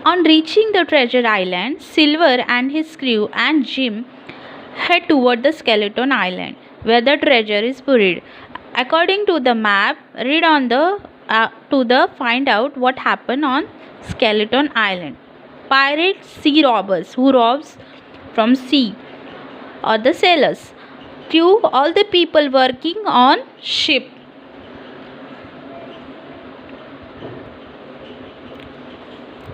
On reaching the treasure island, Silver and his crew and Jim head toward the skeleton island where the treasure is buried. According to the map, read on the to the find out what happened on Skeleton Island. Pirates, sea robbers who robs from sea, or the sailors. Crew, all the people working on ship.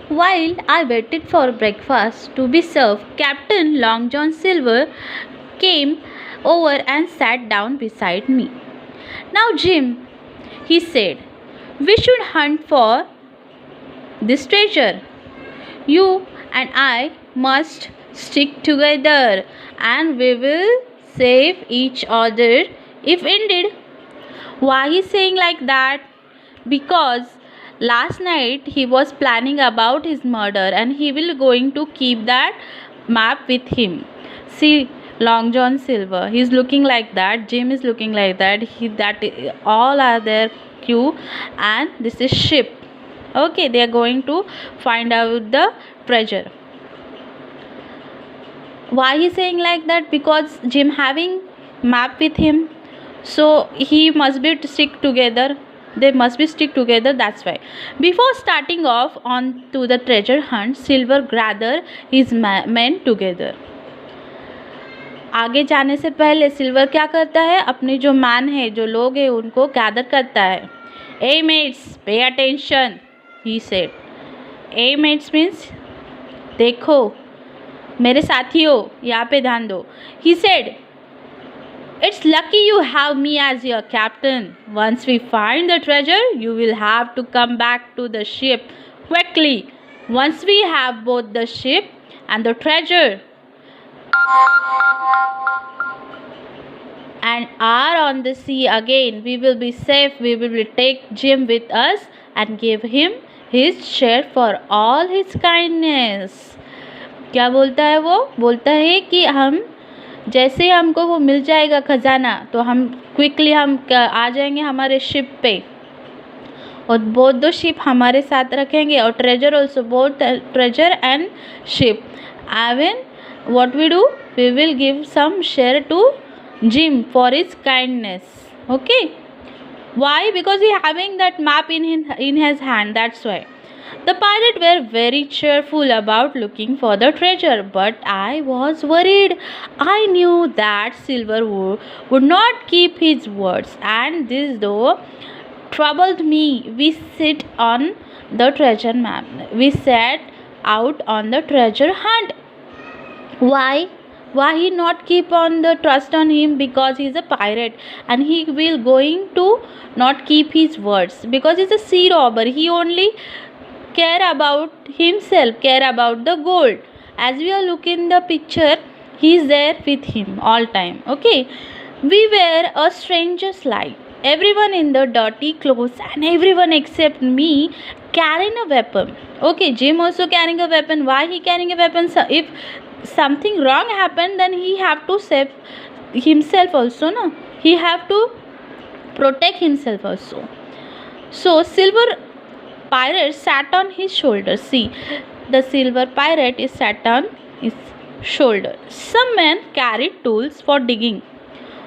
While I waited for breakfast to be served, Captain Long John Silver came over and sat down beside me. Now, Jim, he said, we should hunt for this treasure. You and I must stick together and we will save each other if indeed. Why he saying like that? Because last night he was planning about his murder and he will going to keep that map with him. See, Long John Silver, he's looking like that. Jim is looking like that. All are their crew, and this is ship. Okay, they are going to find out the treasure. Why he saying like that? Because Jim having map with him, so he must be to stick together. They must be stick together, that's why. Before starting off on to the treasure hunt, Silver gathered his men together. आगे जाने से पहले silver क्या करता है? अपने जो man है, जो लोग हैं, उनको गैदर करता है. Hey mates, pay attention, he said. Hey mates means देखो मेरे साथियों, यहाँ पे ध्यान दो. He said, it's lucky you have me as your captain. Once we find the treasure, you will have to come back to the ship quickly. Once we have both the ship and the treasure and are on the sea again, we will be safe. We will take Jim with us and give him his share for all his kindness. क्या बोलता है वो? बोलता है कि हम जैसे हमको वो मिल जाएगा खजाना, तो हम क्विकली हम आ जाएंगे हमारे शिप पे, और बोथ दो शिप हमारे साथ रखेंगे, और treasure also, both treasure and ship. Even what we do, we will give some share to Jim for his kindness. Okay, why? Because he having that map in his hand, that's why. The pirates were very cheerful about looking for the treasure, but I was worried. I knew that Silver would not keep his words, and this though troubled me. We set on the treasure map. We set out on the treasure hunt. Why he not keep on the trust on him? Because he's a pirate and he will going to not keep his words, because he's a sea robber. He only care about himself, care about the gold. As we are looking the picture, he is there with him all time. Okay, we were a stranger's light. Everyone in the dirty clothes and everyone except me carrying a weapon. Okay, Jim also carrying a weapon. Why he carrying a weapon? So if something wrong happened, then he have to save himself also, no? He have to protect himself also. So Silver pirate sat on his shoulder. See, the Silver pirate is sat on his shoulder. Some men carried tools for digging,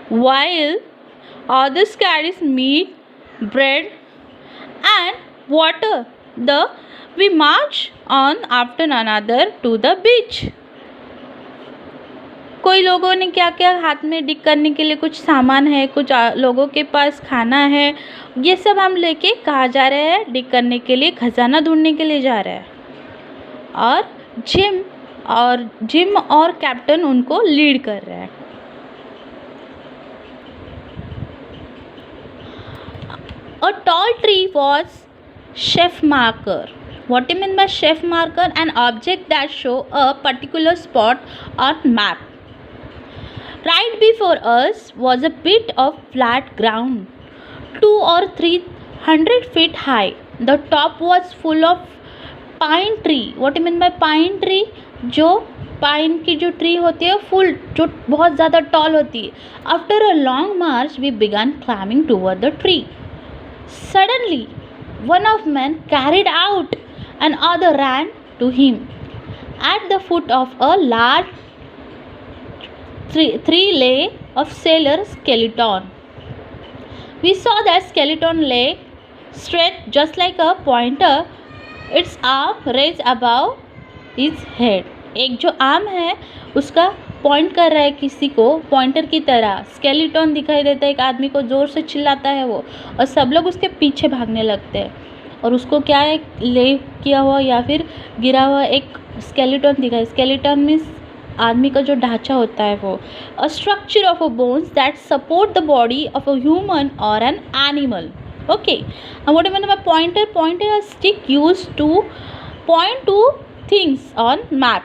while others carries meat, bread and water. We march on after another to the beach. कोई लोगों ने क्या क्या हाथ में डिग करने के लिए कुछ सामान है, कुछ लोगों के पास खाना है, ये सब हम लेके कहाँ जा रहे हैं? डिग करने के लिए, खजाना ढूंढने के लिए जा रहे हैं. और जिम और कैप्टन उनको लीड कर रहे हैं. A tall tree was chef marker. What do you mean by chef marker? An object that show a particular spot on map. Right before us was a bit of flat ground, 2 or 300 feet high. The top was full of pine tree. What do you mean by pine tree? जो pine की जो tree होती है, full जो बहुत ज़्यादा toll होती है. After a long march, we began climbing toward the tree. Suddenly, one of men carried out and other ran to him. At the foot of a large tree lay a sailor skeleton. We saw that skeleton lay straight just like a pointer, its arm raised above its head. एक जो arm है उसका point कर रहा है किसी को pointer की तरह. स्केलेटन दिखाई देता है एक आदमी को, जोर से चिल्लाता है वो, और सब लोग उसके पीछे भागने लगते हैं. और उसको क्या है, ले किया हुआ या फिर गिरा हुआ एक स्केलेटन दिखा है. स्केलेटन मीन्स आदमी का जो ढांचा होता है वो. A structure of a bones that support the body of a human और an animal. Okay, what I mean by pointer? Pointer a stick used to point to things on map.